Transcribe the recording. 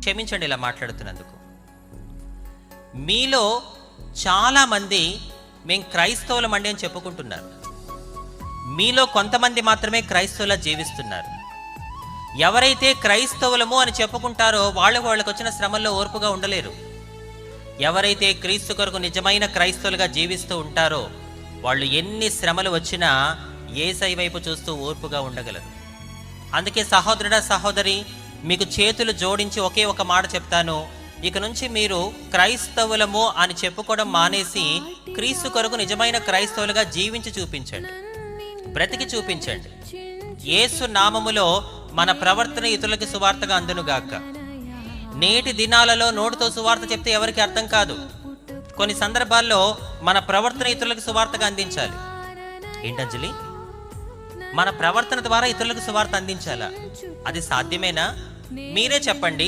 క్షమించండి ఇలా మాట్లాడుతున్నందుకు. మీలో చాలామంది మేము క్రైస్తవులమండి అని చెప్పుకుంటున్నారు. మీలో కొంతమంది మాత్రమే క్రైస్తవులా జీవిస్తున్నారు. ఎవరైతే క్రైస్తవులము అని చెప్పుకుంటారో వాళ్ళకు వచ్చిన శ్రమల్లో ఓర్పుగా ఉండలేరు. ఎవరైతే క్రీస్తు కొరకు నిజమైన క్రైస్తవులుగా జీవిస్తూ ఉంటారో వాళ్ళు ఎన్ని శ్రమలు వచ్చినా యేసయ్య వైపు చూస్తూ ఓర్పుగా ఉండగలరు. అందుకే సహోదరుడా, సహోదరి, మీకు చేతులు జోడించి ఒకే ఒక మాట చెప్తాను. ఇక నుంచి మీరు క్రైస్తవులము అని చెప్పుకోవడం మానేసి క్రీస్తు కొరకు నిజమైన క్రైస్తవులుగా జీవించి చూపించండి, బ్రతికి చూపించండి. యేసు నామములో మన ప్రవర్తన ఇతరులకి సువార్తగా అందునుగాక. నేటి దినాలలో నోటితో సువార్త చెప్తే ఎవరికి అర్థం కాదు. కొన్ని సందర్భాల్లో మన ప్రవర్తన ఇతరులకు సువార్తగా అందించాలి. ఏంటంజలి, మన ప్రవర్తన ద్వారా ఇతరులకు సువార్త అందించాలా? అది సాధ్యమేనా? మీరే చెప్పండి.